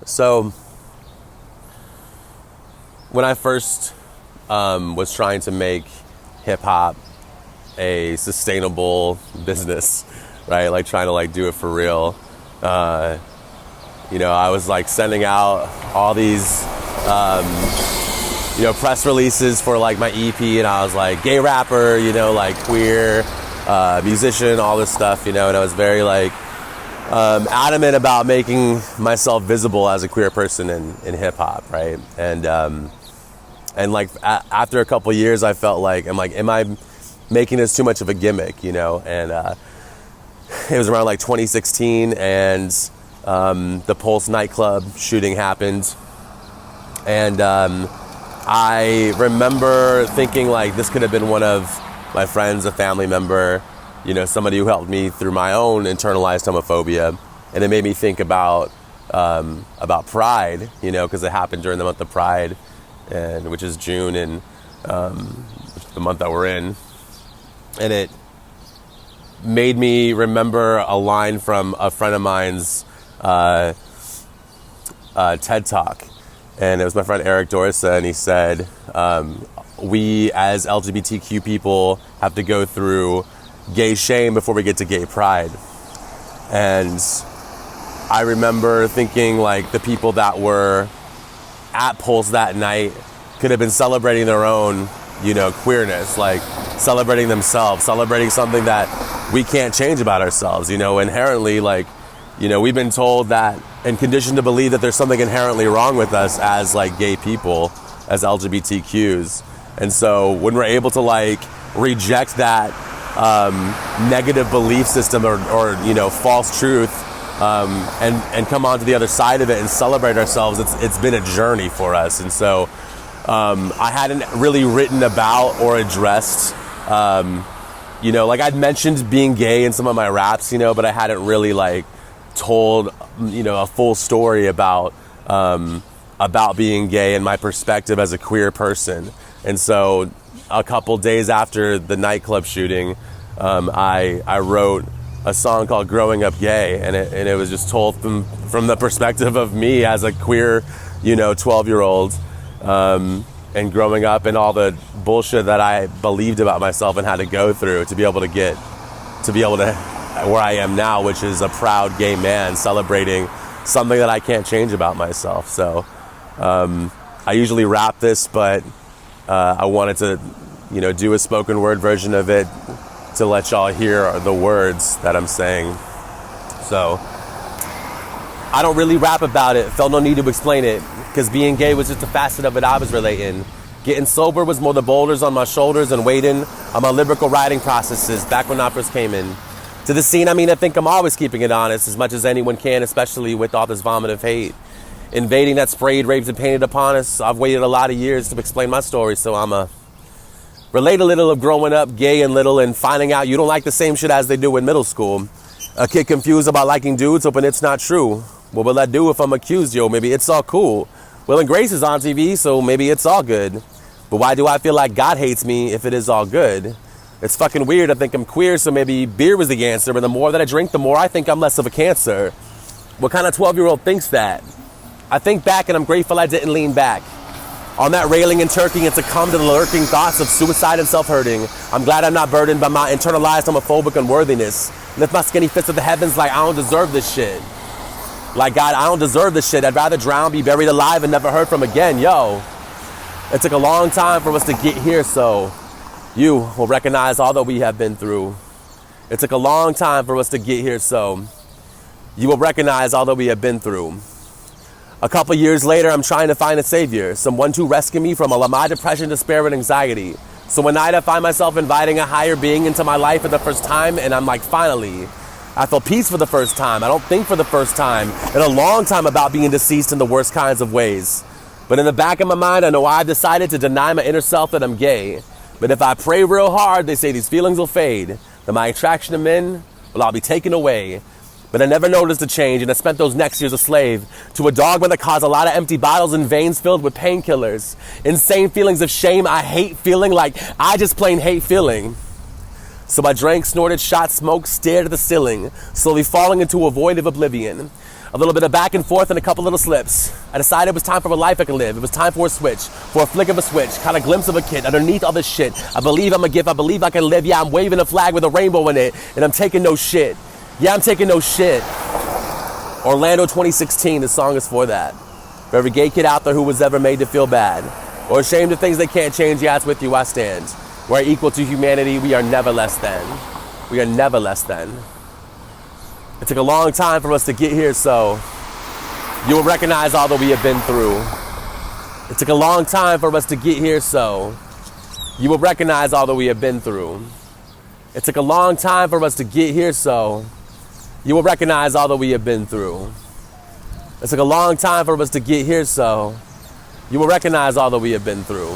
So when I first was trying to make hip hop a sustainable business, right? Like trying to like do it for real. I was like sending out all these, press releases for like my EP, and I was like gay rapper, like queer, musician, all this stuff, and I was very like adamant about making myself visible as a queer person in hip hop, right? And like after a couple years, I felt like am I making this too much of a gimmick, And it was around like 2016, and the Pulse nightclub shooting happened, and I remember thinking like this could have been one of my friends, a family member, somebody who helped me through my own internalized homophobia, and it made me think about Pride, because it happened during the month of Pride, and which is June, and the month that we're in, and it made me remember a line from a friend of mine's TED Talk, and it was my friend Eric Dorsa, and he said, we as LGBTQ people have to go through gay shame before we get to gay pride. And I remember thinking like the people that were at Pulse that night could have been celebrating their own, queerness, like celebrating themselves, celebrating something that we can't change about ourselves, inherently, like, we've been told that and conditioned to believe that there's something inherently wrong with us as like gay people, as LGBTQs. And so when we're able to like reject that negative belief system or false truth, and come on to the other side of it and celebrate ourselves, it's been a journey for us. And so I hadn't really written about or addressed, like I'd mentioned being gay in some of my raps, but I hadn't really like told, a full story about being gay and my perspective as a queer person. And so a couple days after the nightclub shooting, I wrote a song called Growing Up Gay, and it was just told from the perspective of me as a queer, 12-year-old, and growing up and all the bullshit that I believed about myself and had to go through to be able to where I am now, which is a proud gay man celebrating something that I can't change about myself. So I usually rap this, but I wanted to, do a spoken word version of it to let y'all hear the words that I'm saying. So I don't really rap about it, felt no need to explain it, because being gay was just a facet of it I was relating. Getting sober was more the boulders on my shoulders and waiting on my lyrical writing processes back when I first came in to the scene. I think I'm always keeping it honest as much as anyone can, especially with all this vomit of hate invading that sprayed, raped, and painted upon us. I've waited a lot of years to explain my story, so I'ma relate a little of growing up gay and little and finding out you don't like the same shit as they do in middle school. A kid confused about liking dudes, hoping it's not true. What will I do if I'm accused, yo? Maybe it's all cool. Will and Grace is on TV, so maybe it's all good. But why do I feel like God hates me if it is all good? It's fucking weird. I think I'm queer, so maybe beer was the answer. But the more that I drink, the more I think I'm less of a cancer. What kind of 12-year-old thinks that? I think back and I'm grateful I didn't lean back on that railing and turkey and succumb to the lurking thoughts of suicide and self-hurting. I'm glad I'm not burdened by my internalized homophobic unworthiness. Lift my skinny fist to the heavens like I don't deserve this shit. Like, God, I don't deserve this shit. I'd rather drown, be buried alive, and never heard from again. Yo, it took a long time for us to get here, so you will recognize all that we have been through. It took a long time for us to get here, so you will recognize all that we have been through. A couple years later, I'm trying to find a savior, someone to rescue me from all of my depression, despair, and anxiety. So one night I find myself inviting a higher being into my life for the first time, and I'm like, finally. I feel peace for the first time. I don't think for the first time in a long time about being deceased in the worst kinds of ways. But in the back of my mind, I know I've decided to deny my inner self that I'm gay. But if I pray real hard, they say these feelings will fade. That my attraction to men will all be taken away. But I never noticed the change, and I spent those next years a slave to a dogma that caused a lot of empty bottles and veins filled with painkillers. Insane feelings of shame I hate feeling, like I just plain hate feeling. So I drank, snorted, shot, smoked, stared at the ceiling, slowly falling into a void of oblivion. A little bit of back and forth and a couple little slips. I decided it was time for a life I could live. It was time for a switch, for a flick of a switch, caught a glimpse of a kid underneath all this shit. I believe I'm a gift, I believe I can live. Yeah, I'm waving a flag with a rainbow in it, and I'm taking no shit. Yeah, I'm taking no shit. Orlando 2016, the song is for that. For every gay kid out there who was ever made to feel bad, or ashamed of things they can't change, yeah, it's with you I stand. We're equal to humanity, we are never less than. We are never less than. It took a long time for us to get here, so you will recognize all that we have been through. It took a long time for us to get here, so you will recognize all that we have been through. It took a long time for us to get here, so you will recognize all that we have been through. It took a long time for us to get here, so you will recognize all that we have been through.